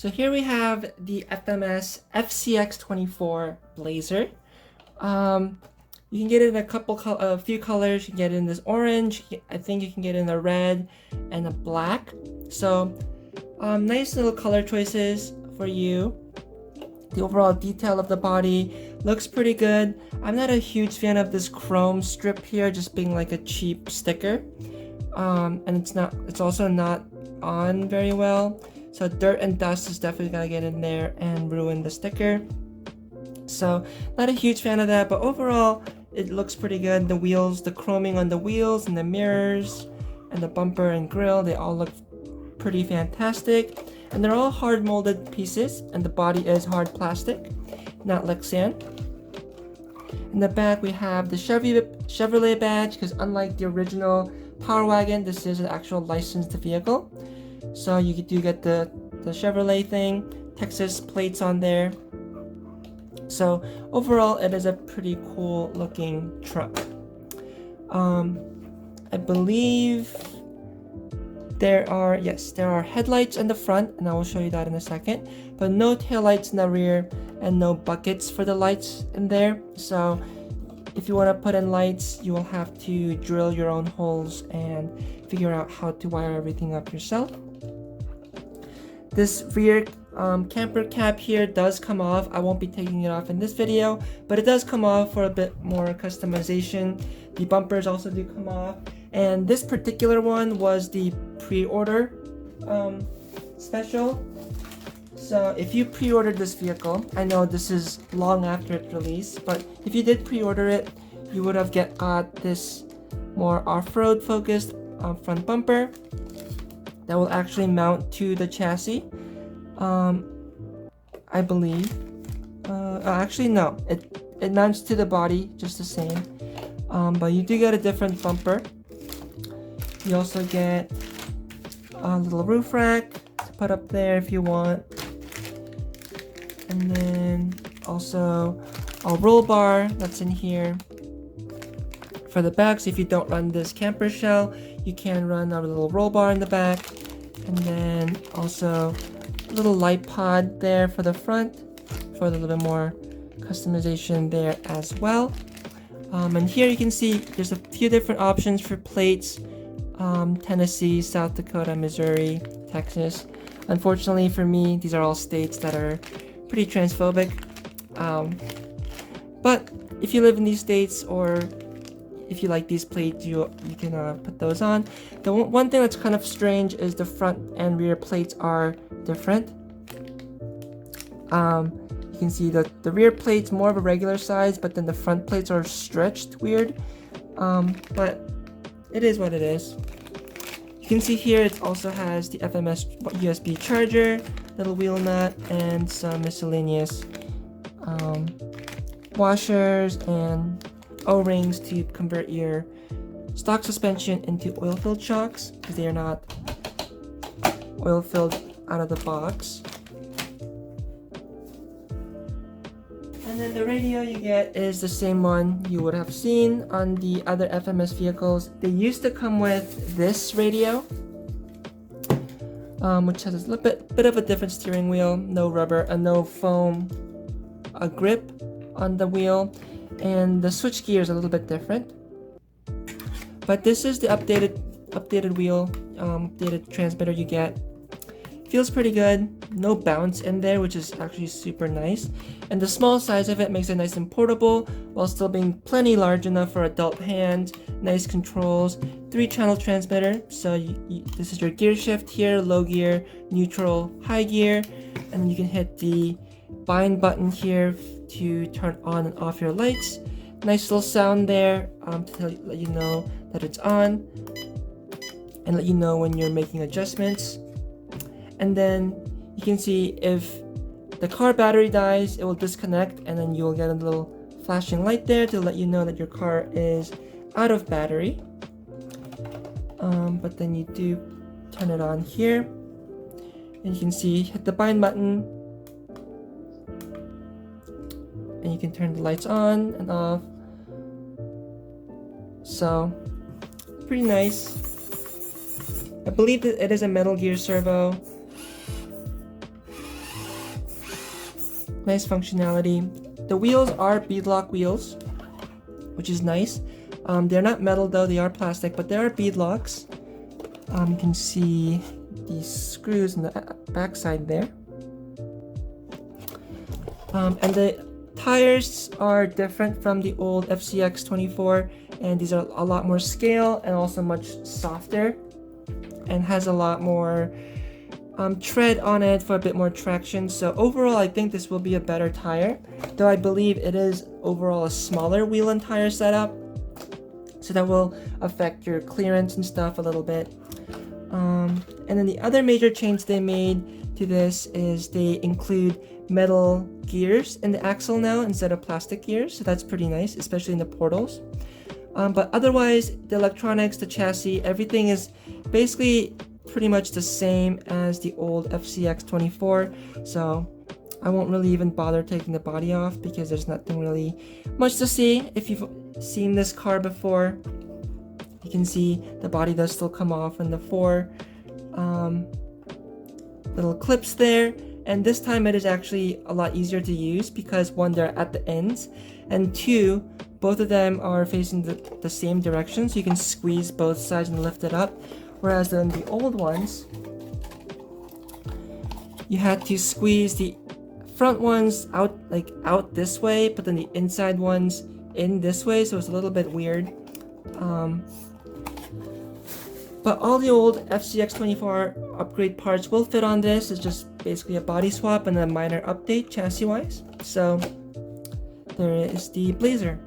So here we have the FMS FCX24 Blazer. You can get it in a few colors. You can get it in this orange. I think you can get it in a red and a black. So nice little color choices for you. The overall detail of the body looks pretty good. I'm not a huge fan of this chrome strip here, just being like a cheap sticker. And it's also not on very well. So dirt and dust is definitely gonna get in there and ruin the sticker. So not a huge fan of that, but overall it looks pretty good. The wheels, the chroming on the wheels and the mirrors and the bumper and grille, they all look pretty fantastic. And they're all hard molded pieces, and the body is hard plastic, not Lexan. In the back we have the Chevrolet badge, because unlike the original Power Wagon, this is an actual licensed vehicle. So you do get the Chevrolet thing, Texas plates on there. So overall it is a pretty cool looking truck. I believe there are headlights in the front, and I will show you that in a second, but no taillights in the rear and no buckets for the lights in there. So if you want to put in lights, you will have to drill your own holes and figure out how to wire everything up yourself. This rear camper cap here does come off. I won't be taking it off in this video, but it does come off for a bit more customization. The bumpers also do come off, and this particular one was the pre-order special. So if you pre-ordered this vehicle, I know this is long after its release, but if you did pre-order it, you would have got this more off-road focused front bumper that will actually mount to the chassis. I believe. Actually, no. It mounts to the body just the same. But you do get a different bumper. You also get a little roof rack to put up there if you want. And then also a roll bar that's in here. For the back, so if you don't run this camper shell, you can run a little roll bar in the back. And then also a little light pod there for the front for a little bit more customization there as well. And here you can see there's a few different options for plates. Tennessee, South Dakota, Missouri, Texas. Unfortunately for me, these are all states that are pretty transphobic. But if you live in these states, or if you like these plates, you can put those on. The one thing that's kind of strange is the front and rear plates are different. You can see that the rear plate's more of a regular size, but then the front plates are stretched weird. But it is what it is. You can see here it also has the FMS USB charger, little wheel nut, and some miscellaneous washers and O-rings to convert your stock suspension into oil-filled shocks, because they are not oil-filled out of the box. And then the radio you get is the same one you would have seen on the other FMS vehicles. They used to come with this radio, which has a little bit of a different steering wheel, no rubber, no foam, a grip on the wheel, and the switch gear is a little bit different. But this is the updated wheel, updated transmitter you get. Feels pretty good. No bounce in there, which is actually super nice. And the small size of it makes it nice and portable while still being plenty large enough for adult hands. Nice controls. 3-channel transmitter. So this is your gear shift here, low gear, neutral, high gear. And you can hit the bind button here to turn on and off your lights. Nice little sound there to let you know that it's on, and let you know when you're making adjustments. And then you can see if the car battery dies, it will disconnect, and then you'll get a little flashing light there to let you know that your car is out of battery. But then you do turn it on here, and you can see, hit the bind button, and you can turn the lights on and off. So pretty nice. I believe that it is a Metal Gear servo. Nice functionality. The wheels are beadlock wheels, which is nice. They're not metal though, they are plastic, but there are beadlocks. You can see these screws in the back side there. And the tires are different from the old FCX24, and these are a lot more scale and also much softer, and has a lot more tread on it for a bit more traction. So overall, I think this will be a better tire, though I believe it is overall a smaller wheel and tire setup, so that will affect your clearance and stuff a little bit. And then the other major change they made to this is they include metal gears in the axle now instead of plastic gears, so that's pretty nice, especially in the portals. But otherwise, the electronics, the chassis, everything is basically pretty much the same as the old FCX24, so I won't really even bother taking the body off because there's nothing really much to see. If you've seen this car before, you can see the body does still come off, and the four little clips there. And this time it is actually a lot easier to use because one, they're at the ends, and two, both of them are facing the same direction, so you can squeeze both sides and lift it up. Whereas then the old ones, you had to squeeze the front ones out this way, but then the inside ones in this way, so it's a little bit weird. But all the old FCX24 upgrade parts will fit on this. It's just basically a body swap and a minor update chassis-wise. So there is the Blazer.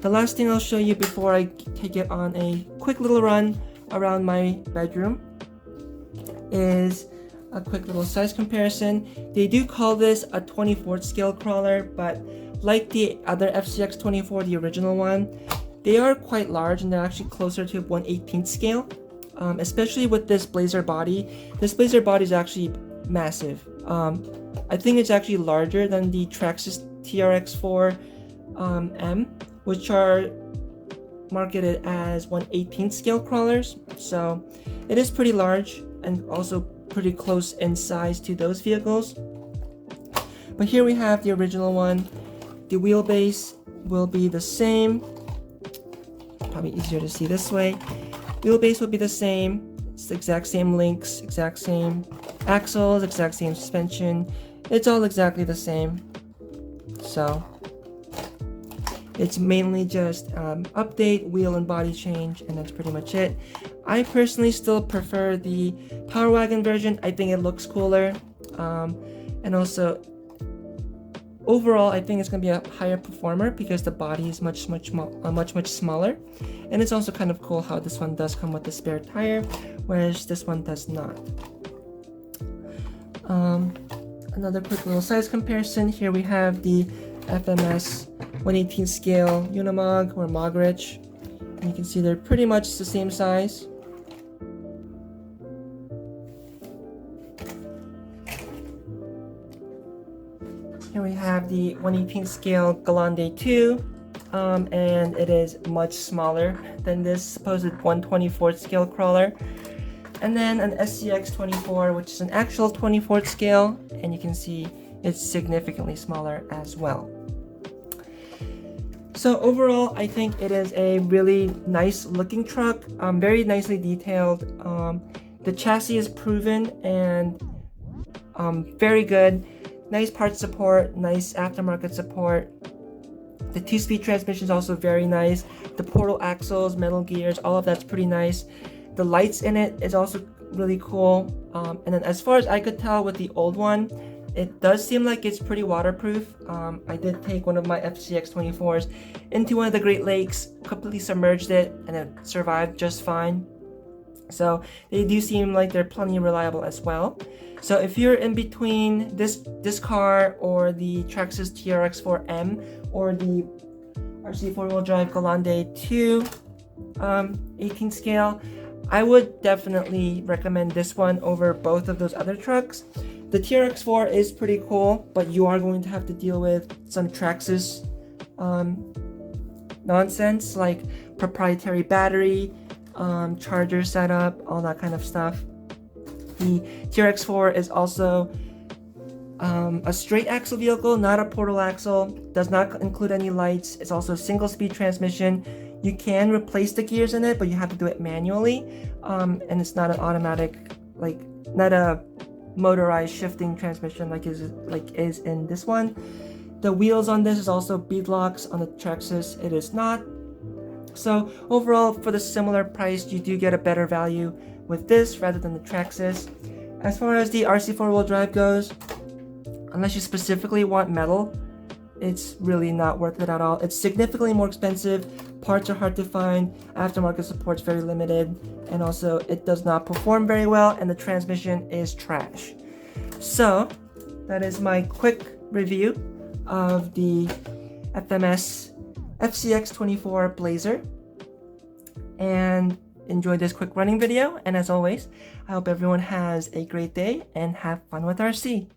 The last thing I'll show you before I take it on a quick little run around my bedroom is a quick little size comparison. They do call this a 24th scale crawler, but like the other FCX24, the original one, they are quite large and they're actually closer to 1/18th scale. Especially with this Blazer body. This Blazer body is actually massive. I think it's actually larger than the Traxxas TRX4 M, which are marketed as 1/18th scale crawlers. So it is pretty large and also pretty close in size to those vehicles. But here we have the original one. The wheelbase will be the same. Probably easier to see this way. Wheelbase will be the same. It's the exact same links, exact same axles, exact same suspension. It's all exactly the same. So it's mainly just update, wheel and body change, and that's pretty much it. I personally still prefer the Power Wagon version. I think it looks cooler. And also, overall, I think it's going to be a higher performer because the body is much smaller. And it's also kind of cool how this one does come with a spare tire, whereas this one does not. Another quick little size comparison. Here we have the FMS 1/18 scale Unimog or Mogrich. And you can see they're pretty much the same size. Here we have the 1/18 scale Grande 2, and it is much smaller than this supposed 1/24th scale crawler. And then an SCX24, which is an actual 24th scale, and you can see it's significantly smaller as well. So overall, I think it is a really nice looking truck, very nicely detailed. The chassis is proven and very good. Nice parts support, nice aftermarket support. The 2-speed transmission is also very nice. The portal axles, metal gears, all of that's pretty nice. The lights in it is also really cool. And then as far as I could tell with the old one, it does seem like it's pretty waterproof. I did take one of my FCX24s into one of the Great Lakes, completely submerged it, and it survived just fine. So they do seem like they're plenty reliable as well. So if you're in between this car or the Traxxas TRX4 M or the RC 4-wheel drive Grande 2 18 scale, I would definitely recommend this one over both of those other trucks. The TRX4 is pretty cool, but you are going to have to deal with some Traxxas nonsense like proprietary battery, charger setup, all that kind of stuff. The TRX4 is also A straight axle vehicle, not a portal axle, does not include any lights. It's also a single speed transmission. You can replace the gears in it, but you have to do it manually. And it's not an automatic, like not a motorized shifting transmission like is in this one. The wheels on this is also beadlocks. On the Traxxas, it is not. So overall, for the similar price, you do get a better value with this rather than the Traxxas. As far as the RC four-wheel drive goes, unless you specifically want metal, it's really not worth it at all. It's significantly more expensive, parts are hard to find, aftermarket support's very limited, and also it does not perform very well, and the transmission is trash. So that is my quick review of the FMS FCX24 Blazer, and enjoyed this quick running video. And as always, I hope everyone has a great day and have fun with RC.